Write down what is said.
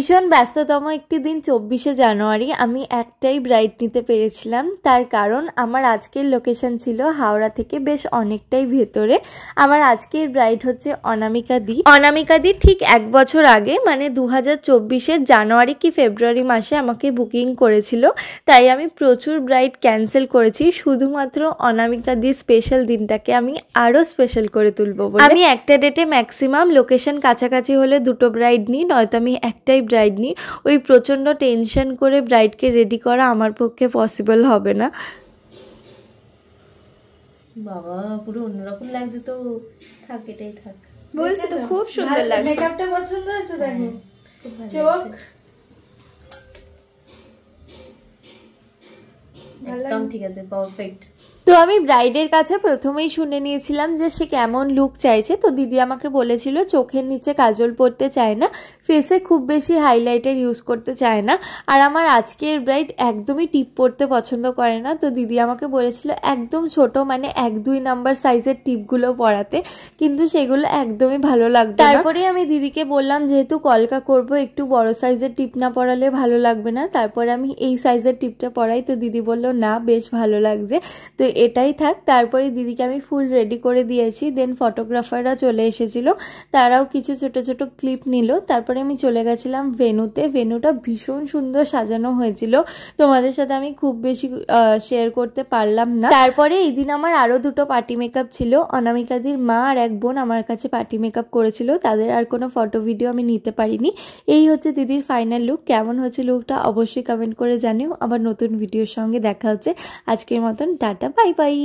ভীষণ ব্যস্ততম একটি দিন 24শে জানুয়ারি। আমি একটাই ব্রাইড নিতে পেরেছিলাম, তার কারণ আমার আজকের লোকেশন ছিল হাওড়া থেকে বেশ অনেকটাই ভেতরে। আমার আজকের ব্রাইড হচ্ছে অনামিকা দি। অনামিকা দি ঠিক 1 বছর আগে মানে 2024-এর জানুয়ারি কি ফেব্রুয়ারি মাসে আমাকে বুকিং করেছিল, তাই আমি প্রচুর ব্রাইড ক্যান্সেল করেছি শুধুমাত্র অনামিকা দি স্পেশাল দিনটাকে আমি আরও স্পেশাল করে তুলবো বলে। আমি একটা ডেটে ম্যাক্সিমাম লোকেশন কাছাকাছি হলে 2টো ব্রাইড নিই, নয়তো আমি একটাই ব্রাইড নিই। ওই প্রচণ্ড টেনশন করে ব্রাইডকে রেডি করা আমার পক্ষে পসিবল হবে না। বাবা পুরো অন্যরকম লাগছে তো। থাক, এটাই থাক। বলছি তো খুব সুন্দর লাগছে। মেকআপটা পছন্দ হয়েছে? দেখো চোখ একদম ঠিক আছে, পারফেক্ট। তো আমি ব্রাইডের কাছে প্রথমেই শুনে নিয়েছিলাম যে সে কেমন লুক চাইছে। তো দিদি আমাকে বলেছিল চোখের নিচে কাজল পরতে চায় না, ফেসে খুব বেশি হাইলাইটার ইউজ করতে চায় না, আর আমার আজকের ব্রাইড একদমই টিপ পরতে পছন্দ করে না। তো দিদি আমাকে বলেছিল একদম ছোট মানে 1-2 নাম্বার সাইজের টিপগুলো পরাতে, কিন্তু সেগুলো একদমই ভালো লাগবে না। তারপরে আমি দিদিকে বললাম যেহেতু কলকা করব একটু বড় সাইজের টিপ না পরালে ভালো লাগবে না, তারপরে আমি এই সাইজের টিপটা পরাই। তো দিদি বলল না বেশ ভালো লাগছে, তো এটাই থাক। তারপরে দিদিকে আমি ফুল রেডি করে দিয়েছি। দেন ফটোগ্রাফাররা চলে এসেছিল, তারাও কিছু ছোট ছোট ক্লিপ নিল। তারপরে আমি চলে গেছিলাম ভেন্যুতে। ভেন্যুটা ভীষণ সুন্দর সাজানো হয়েছিল, তোমাদের সাথে আমি খুব বেশি শেয়ার করতে পারলাম না। তারপরে এই দিন আমার আরও 2টো পার্টি মেকআপ ছিল। অনামিকাদির মা আর এক বোন আমার কাছে পার্টি মেকআপ করেছিল, তাদের আর কোনো ফটো ভিডিও আমি নিতে পারিনি। এই হচ্ছে দিদির ফাইনাল লুক। কেমন হচ্ছে লুকটা অবশ্যই কমেন্ট করে জানিও। আবার নতুন ভিডিওর সঙ্গে দেখা হচ্ছে। আজকের মতন টাটা, বাই বাই।